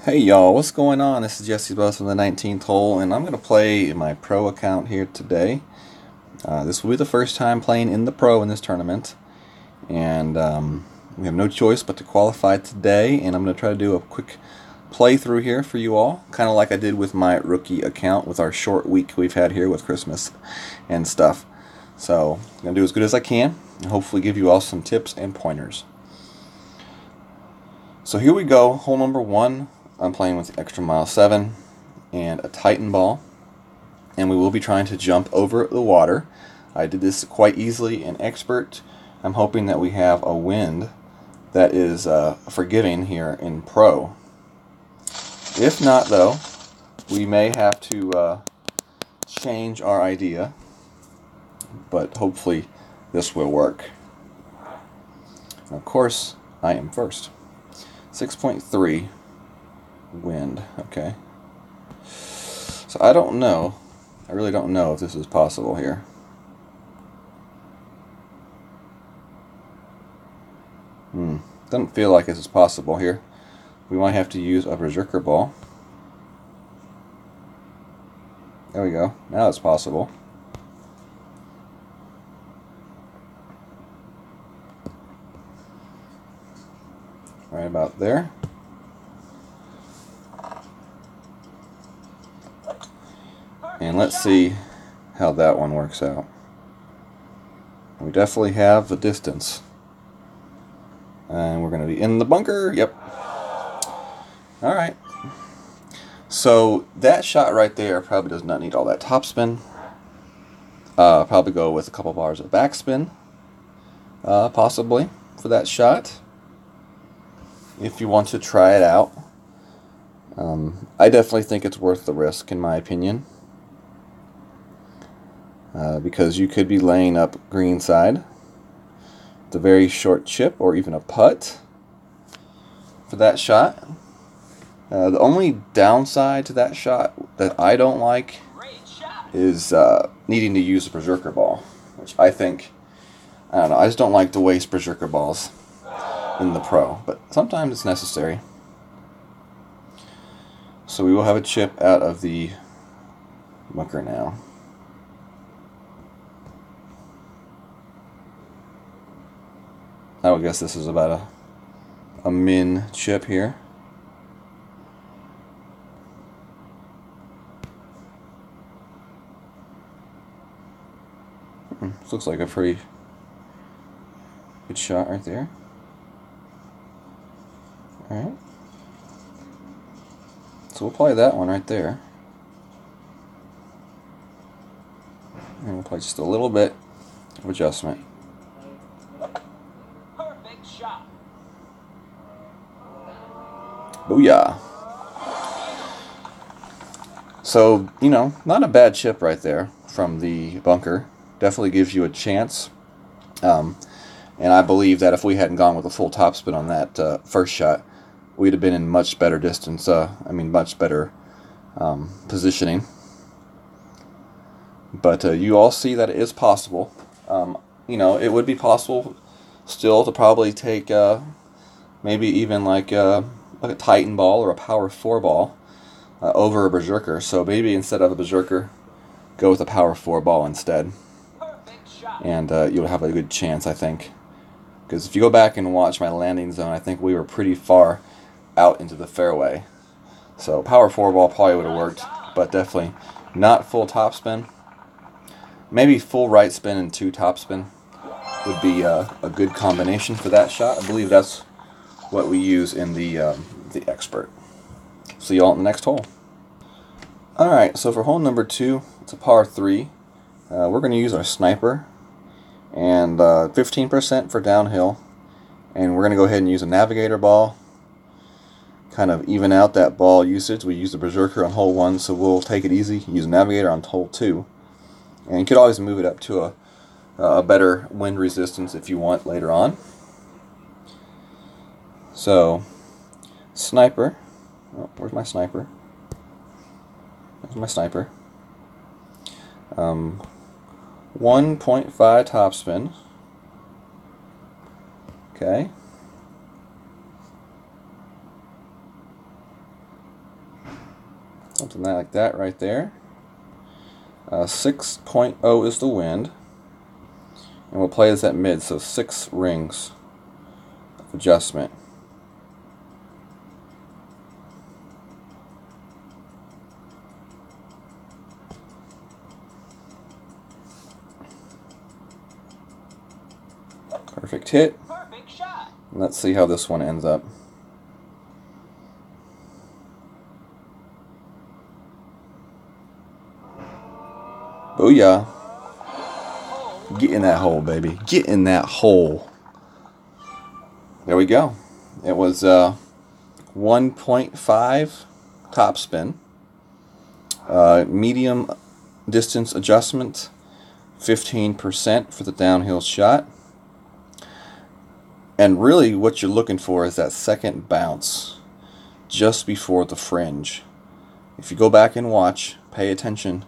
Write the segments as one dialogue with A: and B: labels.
A: Hey y'all, what's going on? This is Jesse Buzz from the 19th hole, and I'm going to play my pro account here today. This will be the first time playing in the pro in this tournament, and we have no choice but to qualify today, and I'm going to try to do a quick playthrough here for you all, kind of like I did with my rookie account with our short week we've had here with Christmas and stuff. So I'm going to do as good as I can, and hopefully give you all some tips and pointers. So here we go, hole number 1. I'm playing with the extra mile 7 and a Titan ball, and we will be trying to jump over the water. I did this quite easily in expert. I'm hoping that we have a wind that is forgiving here in pro. If not, though, we may have to change our idea, but hopefully this will work. And of course, I am first. 6.3 wind, okay. So I don't know, I really don't know if this is possible here. Doesn't feel like this is possible here. We might have to use a berserker ball. There we go, now it's possible. Right about there. And let's see how that one works out. We definitely have the distance. And we're going to be in the bunker. Yep. Alright. So that shot right there probably does not need all that topspin. Probably go with a couple bars of backspin. Possibly for that shot. If you want to try it out. I definitely think it's worth the risk in my opinion. Because you could be laying up green side, the very short chip, or even a putt for that shot. The only downside to that shot that I don't like is needing to use a berserker ball, which I think, I don't know, I just don't like to waste berserker balls in the pro, but sometimes it's necessary. So we will have a chip out of the bunker now. I would guess this is about a min chip here. This looks like a pretty good shot right there. Alright. So we'll play that one right there. And we'll play just a little bit of adjustment. Booyah. So, you know, not a bad chip right there from the bunker. Definitely gives you a chance. And I believe that if we hadn't gone with a full topspin on that first shot, we'd have been in much better distance. Much better positioning. But you all see that it is possible. You know, it would be possible still to probably take maybe even like a Titan ball or a Power 4 ball over a berserker. So maybe instead of a berserker, go with a Power 4 ball instead. And you'll have a good chance, I think. Because if you go back and watch my landing zone, I think we were pretty far out into the fairway. So Power 4 ball probably would have worked, but definitely not full topspin. Maybe full right spin and 2 topspin would be a good combination for that shot. I believe that's what we use in the expert. See y'all in the next hole. Alright, so for hole number 2, it's a par 3. We're going to use our sniper and 15% for downhill, and we're going to go ahead and use a navigator ball, kind of even out that ball usage. We used the berserker on hole 1, so we'll take it easy, use a navigator on hole 2, and you could always move it up to a better wind resistance if you want later on. So sniper, oh, where's my sniper? There's my sniper. 1.5 topspin. Okay. Something like that right there. 6.0 is the wind. And we'll play this at mid, so 6 rings of adjustment. Perfect hit.
B: Perfect shot.
A: Let's see how this one ends up. Booyah. Get in that hole, baby. Get in that hole. There we go. It was 1.5 topspin. Medium distance adjustment, 15% for the downhill shot. And really what you're looking for is that second bounce just before the fringe. If you go back and watch, pay attention,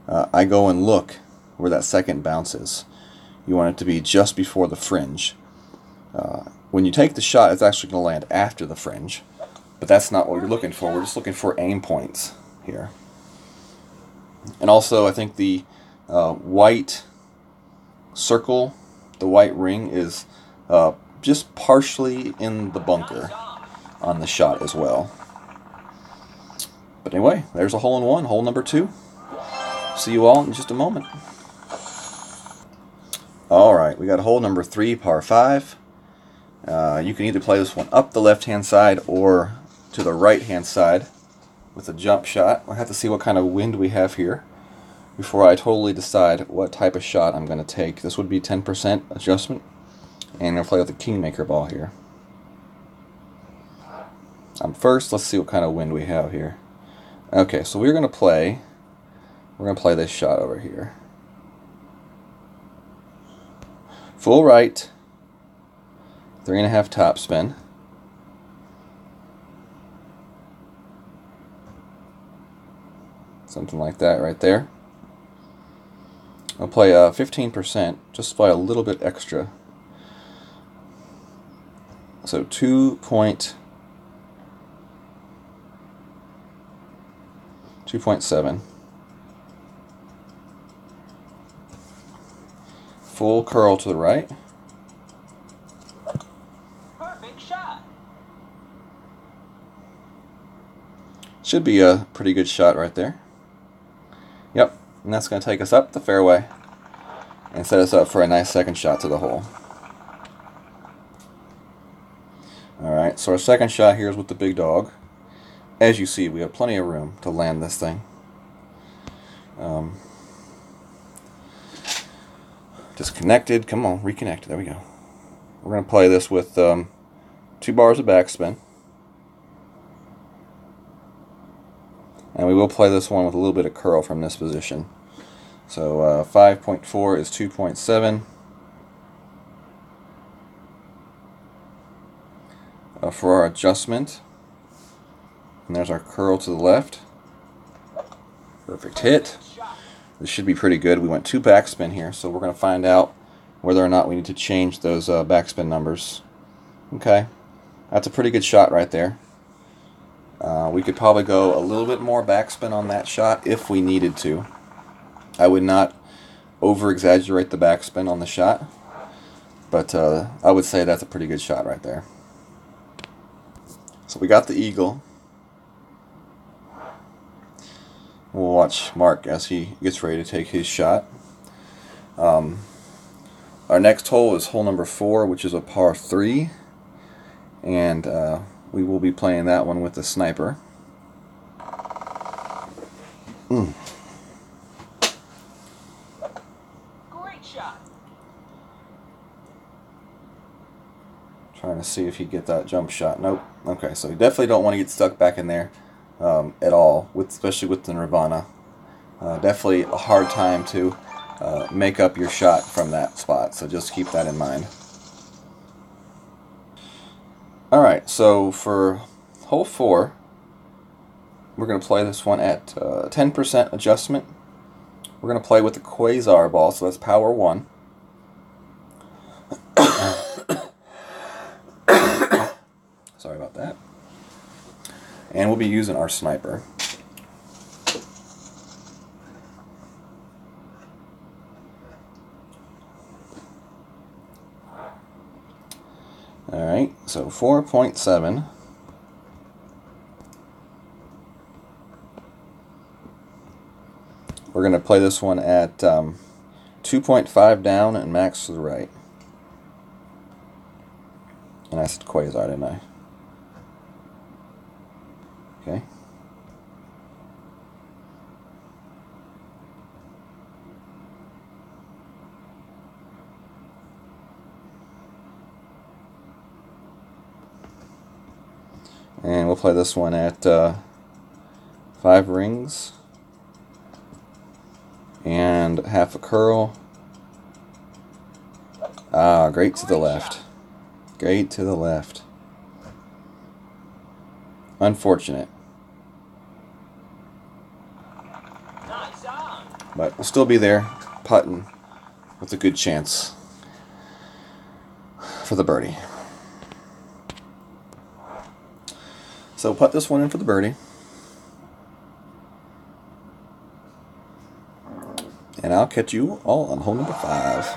A: I go and look where that second bounce is. You want it to be just before the fringe. When you take the shot, it's actually going to land after the fringe, but that's not what you're looking for. We're just looking for aim points here. And also, I think the white circle, the white ring, is just partially in the bunker on the shot as well. But anyway, there's a hole in one, hole number 2. See you all in just a moment. Alright, we got hole number 3, par 5. You can either play this one up the left-hand side or to the right-hand side with a jump shot. We'll have to see what kind of wind we have here before I totally decide what type of shot I'm going to take. This would be 10% adjustment, and I'll play with the Kingmaker ball here. First, let's see what kind of wind we have here. Okay, so we're going to play this shot over here. Full right, 3.5 topspin. Something like that right there. I'll play 15%, just by a little bit extra. So 2.7. Full curl to the right.
B: Perfect shot.
A: Should be a pretty good shot right there. Yep, and that's going to take us up the fairway and set us up for a nice second shot to the hole. Alright, so our second shot here is with the big dog. As you see, we have plenty of room to land this thing. Disconnected. Come on, reconnect. There we go. We're going to play this with 2 bars of backspin. And we will play this one with a little bit of curl from this position. So 5.4 is 2.7. For our adjustment. And there's our curl to the left. Perfect hit. This should be pretty good. We went 2 backspin here, so we're going to find out whether or not we need to change those backspin numbers. Okay, that's a pretty good shot right there. We could probably go a little bit more backspin on that shot if we needed to. I would not over-exaggerate the backspin on the shot, but I would say that's a pretty good shot right there. So we got the eagle. We'll watch Mark as he gets ready to take his shot. Our next hole is hole number 4, which is a par 3. And we will be playing that one with the sniper.
B: Great shot.
A: Trying to see if he get that jump shot. Nope. Okay, so you definitely don't want to get stuck back in there at all, especially with the Nirvana. Definitely a hard time to make up your shot from that spot, so just keep that in mind. Alright, so for hole 4, we're going to play this one at 10% adjustment. We're going to play with the Quasar ball, so that's power 1. Sorry about that. And we'll be using our sniper. so 4.7. We're going to play this one at 2.5 down and max to the right. And I said quasar, didn't I? Okay. And we'll play this one at 5 rings and half a curl. Ah, great to the left. Great to the left. Unfortunate.
B: Nice on.
A: But we'll still be there, putting with a good chance for the birdie. So put this one in for the birdie. And I'll catch you all on hole number 5.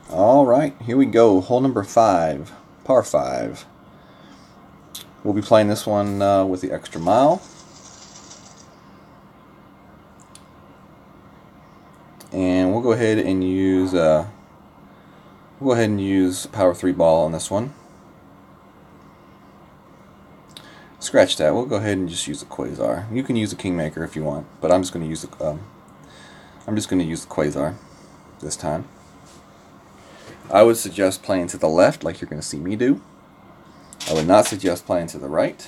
A: Alright, here we go. Hole number 5, par 5. We'll be playing this one with the extra mile. And we'll go ahead and use power 3 ball on this one. Scratch that. We'll go ahead and just use the quasar. You can use the kingmaker if you want, but I'm just going to use the quasar this time. I would suggest playing to the left, like you're going to see me do. I would not suggest playing to the right.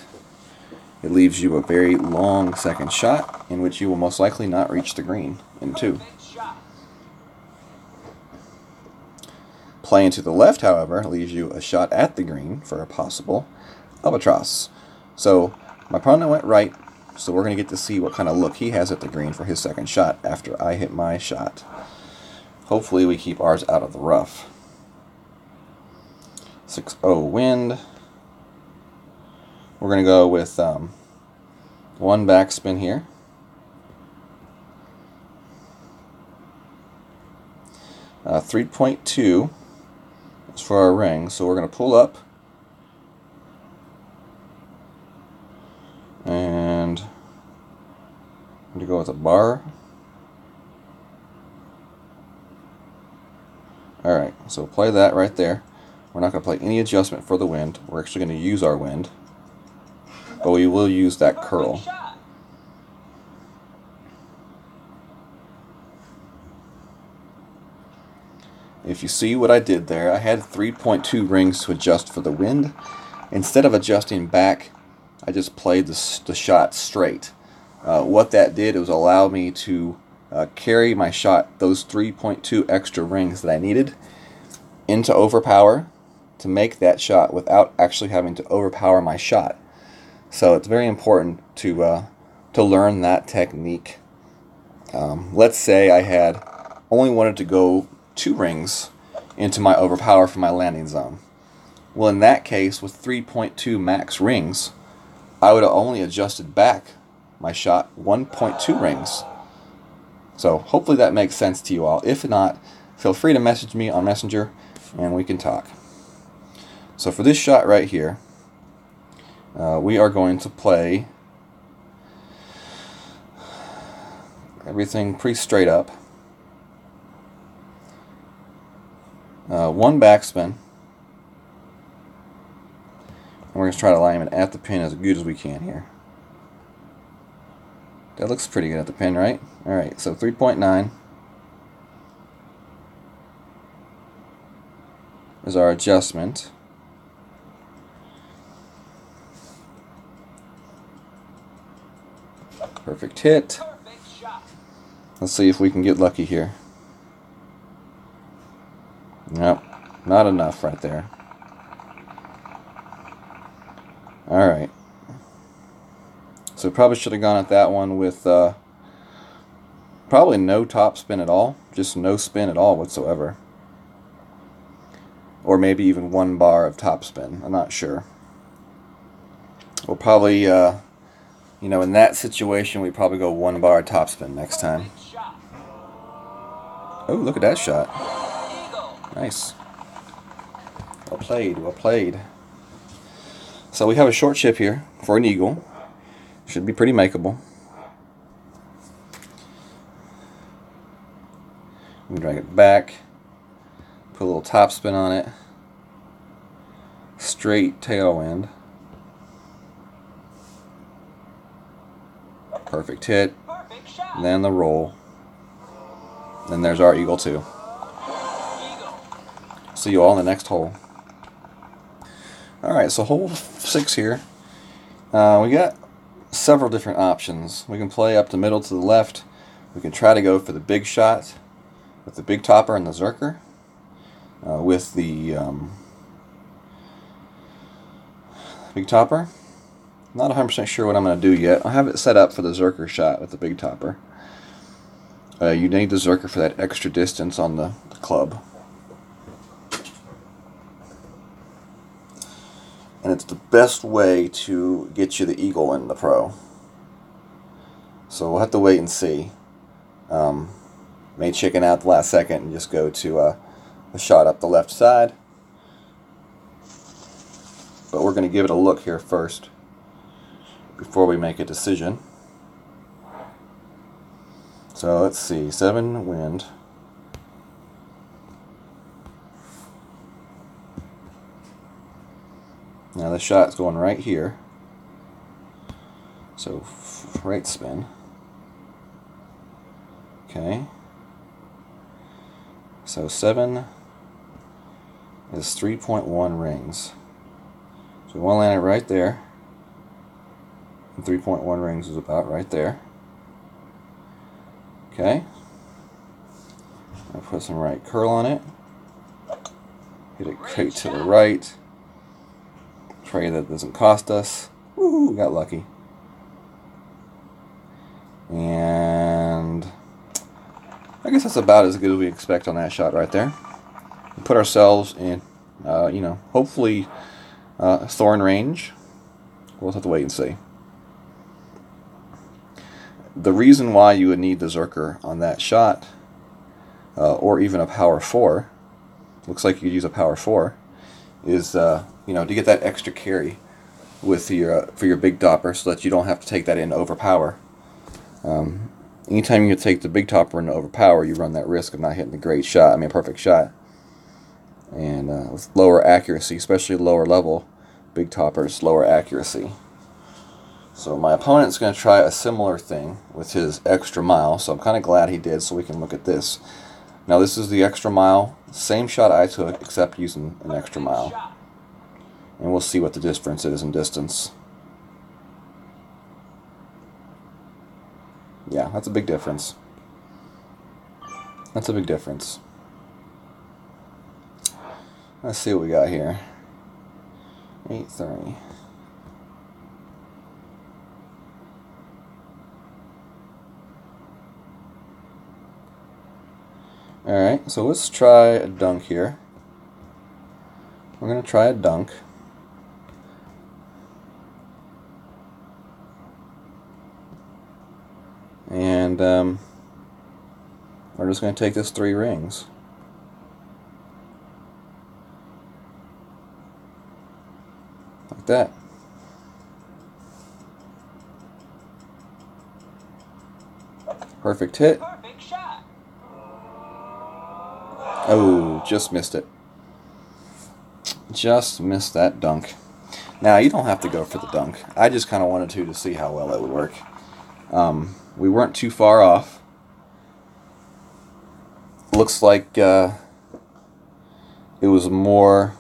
A: It leaves you a very long second shot, in which you will most likely not reach the green in 2. Playing to the left, however, leaves you a shot at the green for a possible albatross. So my opponent went right, so we're going to get to see what kind of look he has at the green for his second shot after I hit my shot. Hopefully we keep ours out of the rough. 6-0 wind. We're going to go with 1 backspin here. Uh, 3.2 is for our ring, so we're going to pull up. And I'm going to go with a bar. Alright, so play that right there. We're not going to play any adjustment for the wind. We're actually going to use our wind. But we will use that curl. If you see what I did there, I had 3.2 rings to adjust for the wind. Instead of adjusting back, I just played the shot straight. What that did was allow me to carry my shot, those 3.2 extra rings that I needed, into overpower to make that shot without actually having to overpower my shot. So it's very important to learn that technique. Let's say I had only wanted to go 2 rings into my overpower for my landing zone. Well, in that case, with 3.2 max rings, I would have only adjusted back my shot 1.2 rings. So hopefully that makes sense to you all. If not, feel free to message me on Messenger and we can talk. So for this shot right here, we are going to play everything pretty straight up. 1 backspin. And we're going to try to line it at the pin as good as we can here. That looks pretty good at the pin, right? Alright, so 3.9 is our adjustment. Perfect hit. Let's see if we can get lucky here. Nope, not enough right there. Alright. So probably should have gone at that one with probably no top spin at all. Just no spin at all whatsoever. Or maybe even 1 bar of top spin. I'm not sure. We'll probably, you know, in that situation, we probably go 1 bar top spin next time. Oh, look at that shot. Nice. Well played, well played. So we have a short chip here for an eagle. Should be pretty makeable. We drag it back, put a little top spin on it, straight tailwind. Perfect hit.
B: Perfect shot.
A: And then the roll. Then there's our eagle too.
B: Eagle.
A: See you all in the next hole. Alright, so hole 6 here. We got several different options. We can play up the middle to the left. We can try to go for the big shot with the big topper and the zerker. With the big topper. Not 100% sure what I'm going to do yet. I have it set up for the zerker shot with the big topper. You need the zerker for that extra distance on the club. And it's the best way to get you the eagle in the pro. So we'll have to wait and see. May chicken out the last second and just go to a shot up the left side. But we're going to give it a look here first before we make a decision. So let's see, 7 wind. Now the shot's going right here. So right spin. Okay. So 7 is 3.1 rings. So we want to land it right there. And 3.1 rings is about right there. Okay. I'll put some right curl on it. Hit it straight to the right. Pray that doesn't cost us. Woo, we got lucky. And I guess that's about as good as we expect on that shot right there. We put ourselves in, hopefully thorn range. We'll have to wait and see. The reason why you would need the zerker on that shot, or even a power 4, looks like you could use a power 4, is to get that extra carry with your for your big topper, so that you don't have to take that in to overpower. Anytime you take the big topper in to overpower, you run that risk of not hitting a perfect shot. And with lower accuracy, especially lower level big toppers, lower accuracy. So my opponent's going to try a similar thing with his extra mile, so I'm kind of glad he did, so we can look at this. Now this is the extra mile, same shot I took, except using an extra mile. And we'll see what the difference is in distance. Yeah, that's a big difference. That's a big difference. Let's see what we got here. 8-3. Alright, so let's try a dunk here. We're going to try a dunk. And we're just going to take this 3 rings. Like that. Perfect hit.
B: Perfect shot.
A: Oh, just missed it. Just missed that dunk. Now, you don't have to go for the dunk. I just kind of wanted to see how well it would work. We weren't too far off. Looks like it was more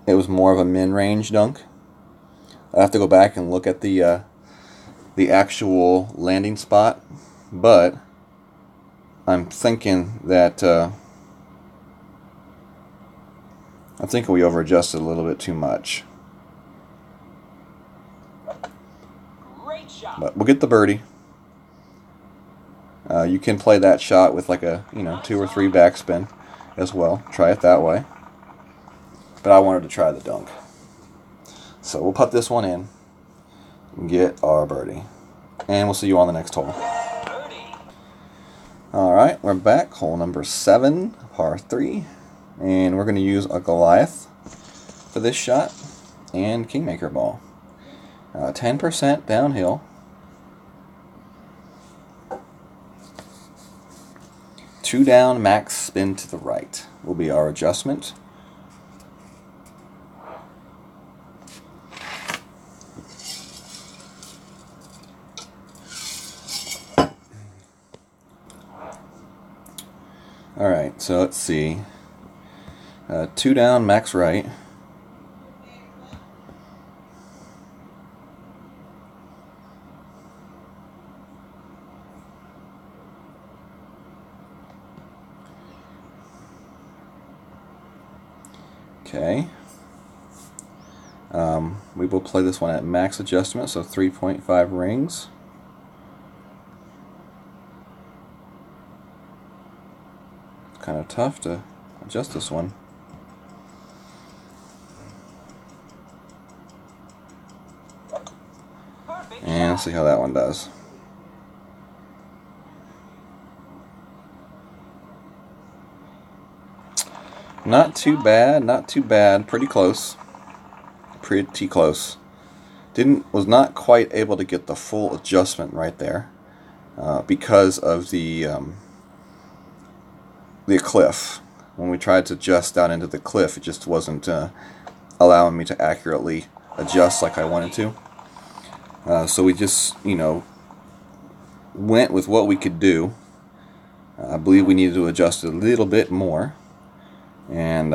A: of a min-range dunk. I have to go back and look at the actual landing spot, but I'm thinking that we over-adjusted a little bit too much.
B: Great shot.
A: But we'll get the birdie. You can play that shot with like a 2 or 3 backspin as well. Try it that way. But I wanted to try the dunk. So we'll put this one in and get our birdie. And we'll see you on the next hole.
B: Birdie.
A: Alright, we're back. Hole number 7, par 3. And we're going to use a Goliath for this shot and Kingmaker ball. 10% downhill. 2 down, max spin to the right will be our adjustment. Alright, so let's see. 2 down, max right. Okay. We will play this one at max adjustment, so 3.5 rings. It's kind of tough to adjust this one. And let's see how that one does. Not too bad, not too bad. Pretty close. Pretty close. Was not quite able to get the full adjustment right there because of the cliff. When we tried to adjust down into the cliff, it just wasn't allowing me to accurately adjust like I wanted to. So we just, went with what we could do. I believe we needed to adjust it a little bit more. And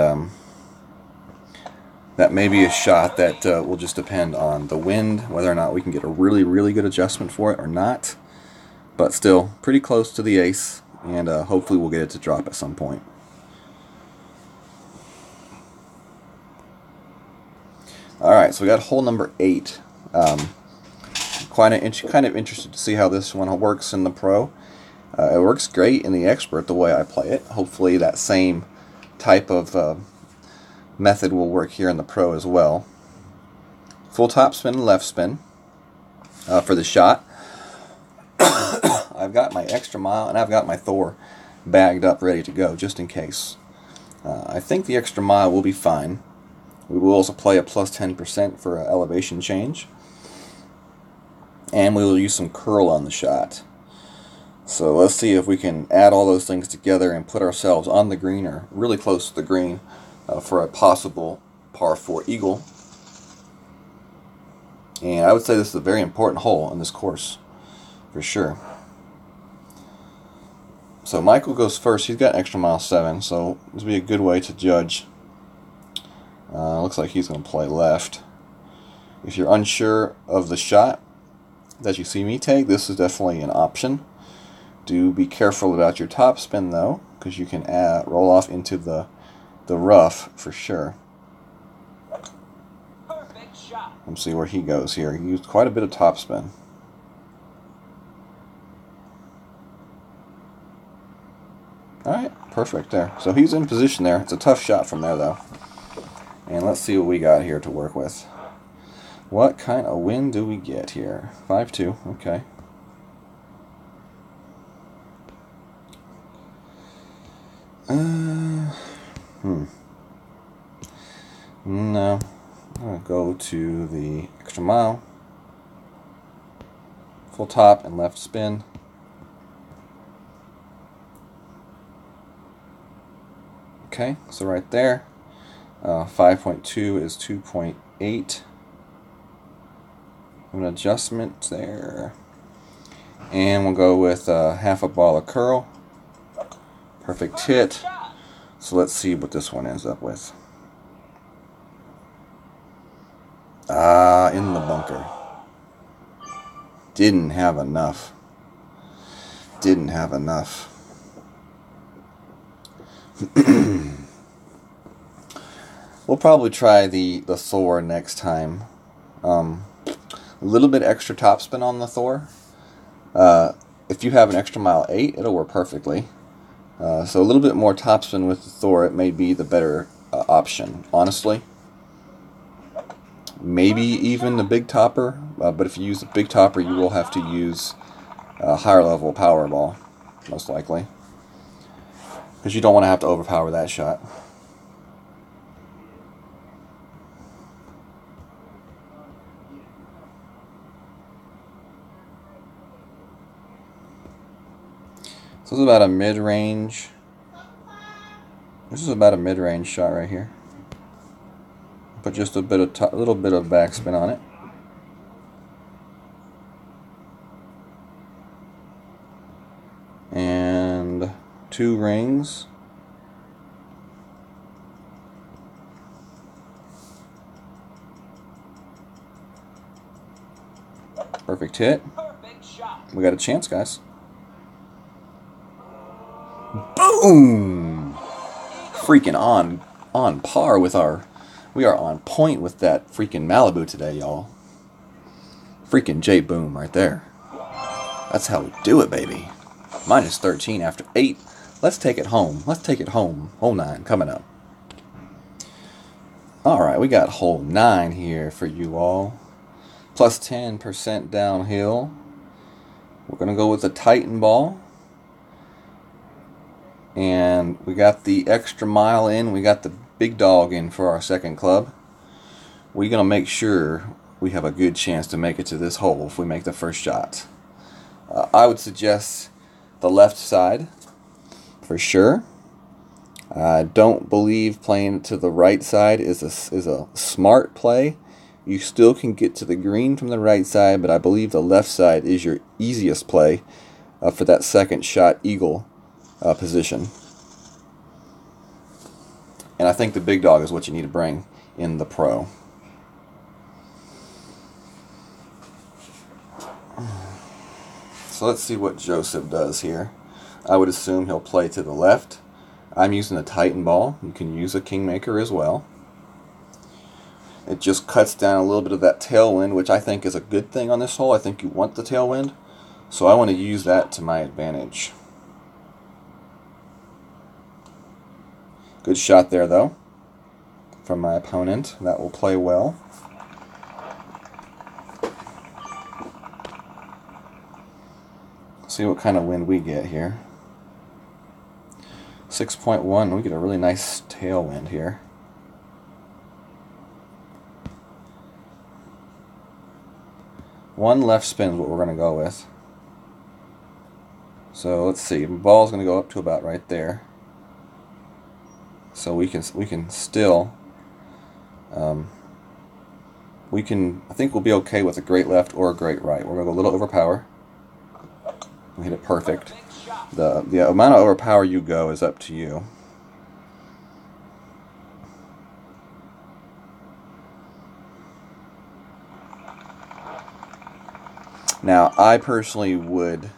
A: that may be a shot that will just depend on the wind, whether or not we can get a really, really good adjustment for it or not. But still, pretty close to the ace, and hopefully we'll get it to drop at some point. Alright, so we got hole number 8. Kind of interested to see how this one works in the pro. It works great in the expert the way I play it. Hopefully that same type of method will work here in the pro as well. Full top spin and left spin for the shot. I've got my extra mile and I've got my Thor bagged up ready to go just in case. I think the extra mile will be fine. We will also play a plus 10% for an elevation change. And we will use some curl on the shot. So let's see if we can add all those things together and put ourselves on the green or really close to the green for a possible par 4 eagle. And I would say this is a very important hole on this course, for sure. So Michael goes first. He's got extra mile 7, so this would be a good way to judge. Looks like he's going to play left. If you're unsure of the shot that you see me take, this is definitely an option. Do be careful about your top spin though, because you can roll off into the rough for sure.
B: Perfect shot.
A: Let's see where he goes here. He used quite a bit of top spin. Alright, perfect there. So he's in position there. It's a tough shot from there though. And let's see what we got here to work with. What kind of wind do we get here? 5-2, okay. No. I'm going to go to the extra mile. Full top and left spin. Okay, so right there. 5.2 is 2.8. An adjustment there. And we'll go with half a ball of curl. Perfect hit. So let's see what this one ends up with. In the bunker. Didn't have enough. Didn't have enough. We'll probably try the Thor next time. A little bit extra topspin on the Thor. If you have an extra mile 8, it'll work perfectly. So a little bit more topspin with the Thor, it may be the better option, honestly. Maybe even the big topper, but if you use the big topper, you will have to use a higher level Powerball, most likely. Because you don't want to have to overpower that shot. So this is about a mid-range. This is about a mid-range shot right here. Put just a little bit of backspin on it. And 2 rings. Perfect hit.
B: Perfect shot.
A: We got a chance, guys. Boom! Freaking on par with our... We are on point with that freaking Malibu today, y'all. Freaking J-Boom right there. That's how we do it, baby. Minus 13 after 8. Let's take it home. Let's take it home. Hole 9 coming up. Alright, we got hole 9 here for you all. Plus 10% downhill. We're going to go with the Titan ball. And we got the extra mile in. We got the big dog in for our second club. We're going to make sure we have a good chance to make it to this hole if we make the first shot. I would suggest the left side for sure. I don't believe playing to the right side is a smart play. You still can get to the green from the right side, but I believe the left side is your easiest play for that second shot eagle position. And I think the big dog is what you need to bring in the pro. So let's see what Joseph does here. I would assume he'll play to the left. I'm using a Titan ball. You can use a Kingmaker as well. It just cuts down a little bit of that tailwind, which I think is a good thing on this hole. I think you want the tailwind, so I want to use that to my advantage. Good shot there, though, from my opponent. That will play well. See what kind of wind we get here. 6.1, we get a really nice tailwind here. One left spin is what we're going to go with. So let's see, the ball's going to go up to about right there. So we can still, I think we'll be okay with a great left or a great right. We're going to go a little overpower. We hit it perfect. The amount of overpower you go is up to you. Now, I personally would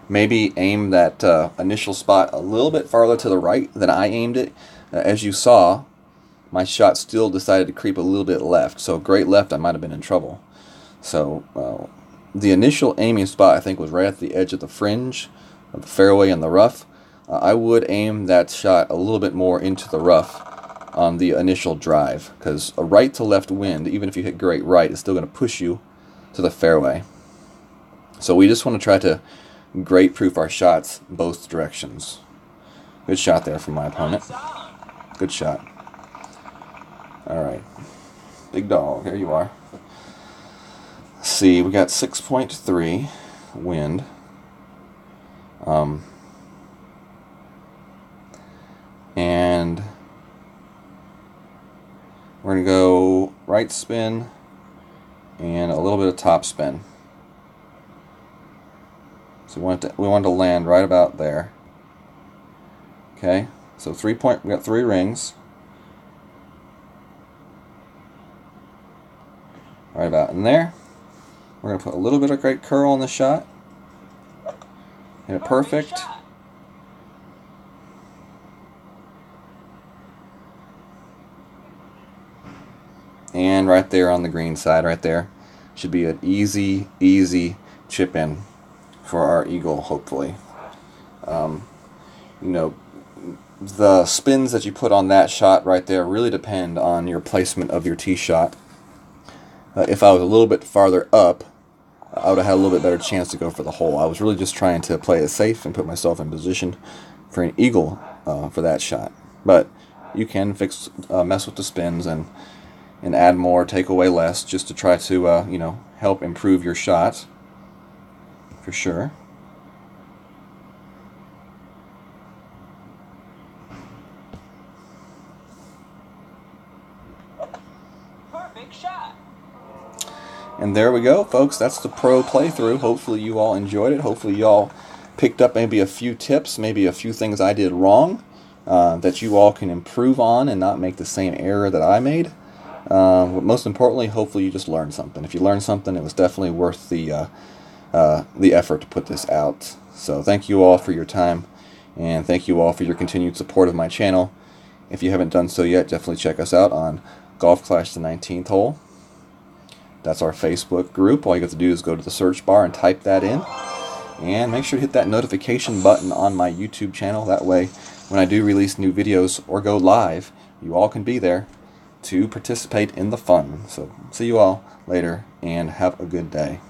A: maybe aim that initial spot a little bit farther to the right than I aimed it. As you saw, my shot still decided to creep a little bit left. So great left, I might have been in trouble. So the initial aiming spot, I think, was right at the edge of the fringe of the fairway and the rough. I would aim that shot a little bit more into the rough on the initial drive, because a right to left wind, even if you hit great right, is still going to push you to the fairway. So we just want to try to great proof our shots both directions. Good shot there from my opponent. Good shot. Alright. Big dog, here you are. Let's see, we got 6.3 wind. And we're going to go right spin and a little bit of top spin. So we want to land right about there. Okay, so we got 3 rings. Right about in there. We're going to put a little bit of great curl on the shot. Hit it perfect. And right there on the green side, right there, should be an easy chip in for our eagle, hopefully. You know, the spins that you put on that shot right there really depend on your placement of your tee shot. If I was a little bit farther up, I would have had a little bit better chance to go for the hole. I was really just trying to play it safe and put myself in position for an eagle for that shot. But you can mess with the spins and add more, take away less, just to try to you know, help improve your shot, for sure. And there we go, folks. That's the pro playthrough. Hopefully you all enjoyed it. Hopefully you all picked up maybe a few tips, maybe a few things I did wrong that you all can improve on and not make the same error that I made. But most importantly, hopefully you just learned something. If you learned something, it was definitely worth the effort to put this out. So thank you all for your time, and thank you all for your continued support of my channel. If you haven't done so yet, definitely check us out on Golf Clash the 19th Hole. That's our Facebook group. All you have to do is go to the search bar and type that in. And make sure to hit that notification button on my YouTube channel. That way, when I do release new videos or go live, you all can be there to participate in the fun. So see you all later, and have a good day.